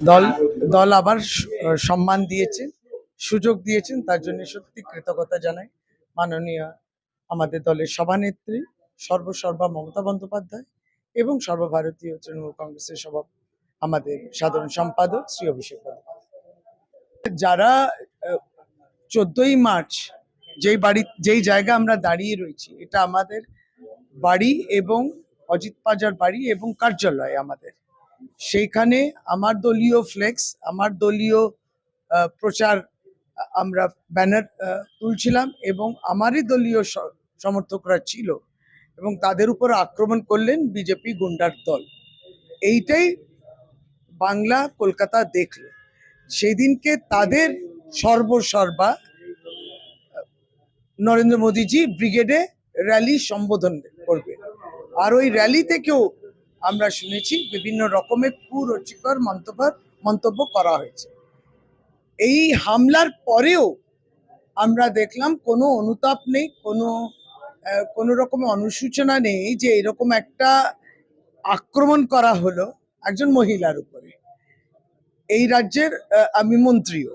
দল দল আবার সম্মান দিয়েছেন, সুযোগ দিয়েছেন, তার জন্য সত্যি কৃতজ্ঞতা জানাই মাননীয় আমাদের দলের সভানেত্রী সর্বসর্বা মমতা বন্দ্যোপাধ্যায় এবং সর্বভারতীয় তৃণমূল কংগ্রেসের আমাদের সাধারণ সম্পাদক শ্রী অভিষেক বন্দ্যোপাধ্যায়। যারা 14ই মার্চ যেই জায়গা আমরা দাঁড়িয়ে রয়েছি, এটা আমাদের বাড়ি এবং অজিত পাজার বাড়ি এবং কার্যালয় আমাদের। সেইখানে আমার দলীয় ফ্লেক্স, আমার দলীয় প্রচার, আমরা ব্যানার তুলছিলাম এবং আমারই দলীয় সমর্থকরা ছিল এবং তাদের উপর আক্রমণ করলেন বিজেপি গুন্ডার দল। এইটাই বাংলা কলকাতা দেখল। সেদিনকে তাদের সর্বসর্বা নরেন্দ্র মোদীজি ব্রিগেডে র্যালি সম্বোধন করবে, আর ওই র্যালি থেকেও আমরা শুনেছি বিভিন্ন রকমের কুরুচিকর মন্তব্য করা হয়েছে। এই হামলার পরেও আমরা দেখলাম কোনো অনুতাপ নেই, কোনো রকমের অনুশোচনা নেই যে এরকম একটা আক্রমণ করা হলো একজন মহিলার উপরে। এই রাজ্যের আমি মন্ত্রীও,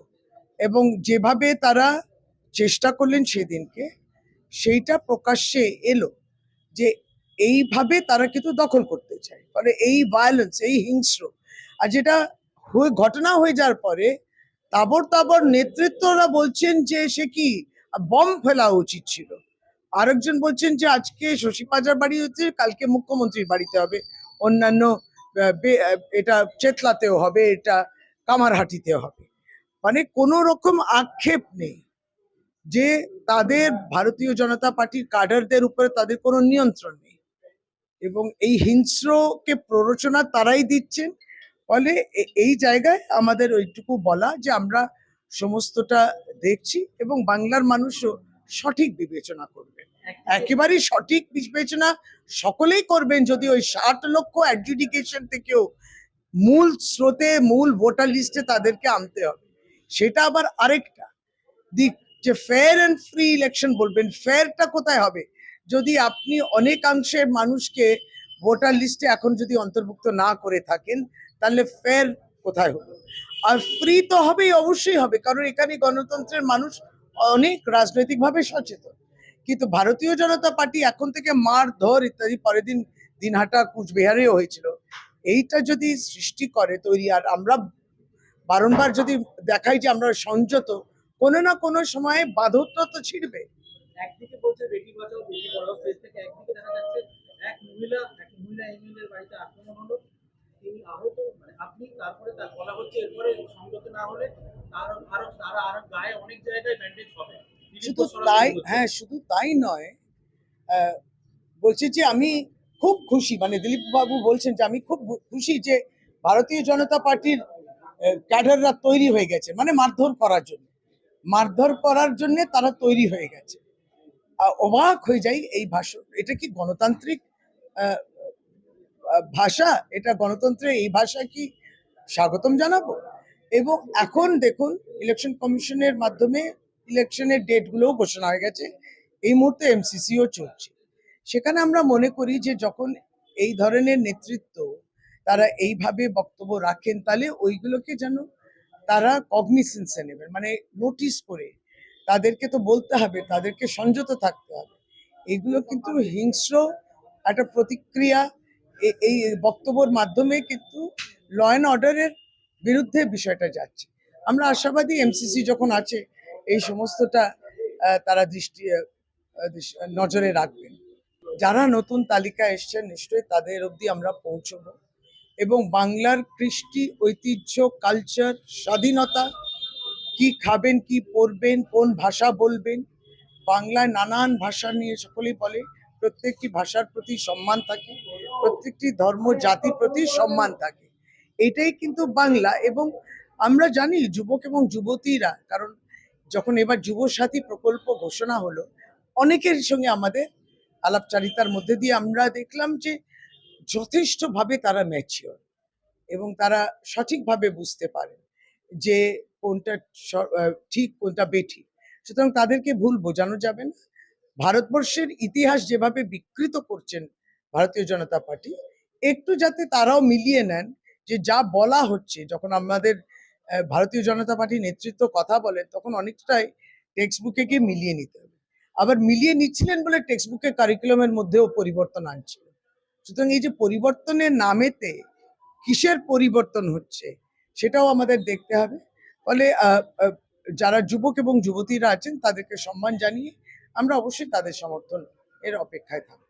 এবং যেভাবে তারা চেষ্টা করলেন সেদিনকে, সেইটা প্রকাশ্যে এলো যে এইভাবে তারা কিন্তু দখল করতে চায়। ফলে এই ভায়োলেন্স, এই হিংস্র, আর যেটা ঘটনা হয়ে যাওয়ার পরে তাবর নেতৃত্বরা বলছেন যে সে কি বম ফেলা উচিত ছিল, আরেকজন বলছেন যে আজকে শশী পাজার বাড়ি হচ্ছে, কালকে মুখ্যমন্ত্রীর বাড়িতে হবে, অন্যান্য এটা চেতলাতেও হবে, এটা কামারহাটিতেও হবে। মানে কোনো রকম আক্ষেপ নেই যে তাদের ভারতীয় জনতা পার্টির কাডারদের উপরে তাদের কোনো নিয়ন্ত্রণ নেই, এবং এই হিংস্রকে প্ররোচনা তারাই দিচ্ছেন। ফলে এই জায়গায় আমাদের ওইটুকু বলা যে আমরা সমস্তটা দেখছি এবং বাংলার মানুষও সঠিক বিবেচনা করবেন, একেবারেই সঠিক বিবেচনা সকলেই করবেন যদি ওই 60 লক্ষ অ্যাডজুডিকেশন থেকেও মূল স্রোতে, মূল ভোটার লিস্টে তাদেরকে আনতে হবে। সেটা আবার আরেকটা দিক যে ফেয়ার অ্যান্ড ফ্রি ইলেকশন বলবেন, ফেয়ারটা কোথায় হবে যদি আপনি অনেকাংশের মানুষকে ভোটার লিস্টে এখন যদি অন্তর্ভুক্ত না করে থাকেন, তাহলে ফেয়ার কোথায় হলো? আর ফ্রি তো হবেই, অবশ্যই হবে, কারণ এখানে গণতন্ত্রের মানুষ অনেক রাজনৈতিকভাবে সচেতন। কিন্তু ভারতীয় জনতা পার্টি এখন থেকে মারধর ইত্যাদি, পরের দিন দিনহাটা কুচবিহারেও হয়েছিল, এইটা যদি সৃষ্টি করে তৈরি, আর আমরা বারংবার যদি দেখাই যে আমরা সংযত, কোনো না কোনো সময়ে বাধকতা তো ছিড়বে। একদিকে বলছে বেটি বাঁচাও বেটি পড়াও, ফেস থেকে একদিকে দেখা যাচ্ছে এক মহিলা এমএলএর বাড়িতে আক্রমণ হলো, তিনি আহত, মানে আপনি, তারপরে তার বলা হচ্ছে এরপরে সংযত না হলে তার গায়ে অনেক জায়গায় ব্যান্ডেজ হবে। শুধু তাই, হ্যাঁ, শুধু তাই নয়, বলছি যে আমি খুব খুশি, মানে দিলীপ বাবু বলছেন যে আমি খুব খুশি যে ভারতীয় জনতা পার্টির ক্যাডাররা তৈরি হয়ে গেছে, মানে মারধর করার জন্য তারা তৈরি হয়ে গেছে। অবাক হয়ে যাই এই ভাষা, এটা কি গণতান্ত্রিক ভাষা? এটা গণতন্ত্রে এই ভাষা কি স্বাগতম জানাবো? এবং এখন দেখুন ইলেকশন কমিশনের মাধ্যমে ইলেকশনের ডেটগুলোও ঘোষণা হয়ে গেছে, এই মুহূর্তে এমসিসিও চলছে। সেখানে আমরা মনে করি যে যখন এই ধরনের নেতৃত্ব তারা এইভাবে বক্তব্য রাখেন, তাহলে ওইগুলোকে যেন তারা কগনিসেন্সে নেবেন, মানে নোটিস করে তাদেরকে তো বলতে হবে, তাদেরকে সংযত থাকতে হবে। এগুলো কিন্তু হিংস্র একটা প্রতিক্রিয়া, এই বক্তব্যের মাধ্যমে কিন্তু ল অ্যান্ড অর্ডারের বিরুদ্ধে বিষয়টা যাচ্ছে। আমরা আশাবাদী এমসিসি যখন আছে এই সমস্তটা তারা নজরে রাখবেন। যারা নতুন তালিকা এসছেন নিশ্চয়ই তাদের অবধি আমরা পৌঁছবো, এবং বাংলার কৃষ্টি, ঐতিহ্য, কালচার, স্বাধীনতা, কি খাবেন, কি পরবেন, কোন ভাষা বলবেন, বাংলায় নানান ভাষা নিয়ে সকলেই বলে, প্রত্যেকটি ভাষার প্রতি সম্মান থাকে, প্রত্যেকটি ধর্ম জাতির প্রতি সম্মান থাকে, এটাই কিন্তু বাংলা। এবং আমরা জানি যুবক এবং যুবতীরা, কারণ যখন এবার যুবসাথী প্রকল্প ঘোষণা হলো, অনেকের সঙ্গে আমাদের আলাপচারিতার মধ্যে দিয়ে আমরা দেখলাম যে যথেষ্টভাবে তারা ম্যাচিওর এবং তারা সঠিকভাবে বুঝতে পারে যে কোনটা ঠিক কোনটা বেঠিক। সুতরাং তাদেরকে ভুল বোঝানো যাবে না। ভারতবর্ষের ইতিহাস যেভাবে বিকৃত করছেন ভারতীয় জনতা পার্টি, একটু যাতে তারাও মিলিয়ে নেন যে যা বলা হচ্ছে, যখন আমাদের ভারতীয় জনতা পার্টি নেতৃত্ব কথা বলে, তখন অনেকটাই টেক্সট বুকে গিয়ে মিলিয়ে নিতে হবে। আবার মিলিয়ে নিচ্ছিলেন বলে টেক্সট বুকের কারিকুলামের মধ্যেও পরিবর্তন আনছিল। সুতরাং এই যে পরিবর্তনের নামেতে কিসের পরিবর্তন হচ্ছে সেটাও আমাদের দেখতে হবে। ফলে যারা যুবক এবং যুবতীরা আছেন তাদেরকে সম্মান জানিয়ে আমরা অবশ্যই তাদের সমর্থন এর অপেক্ষায় থাকবো।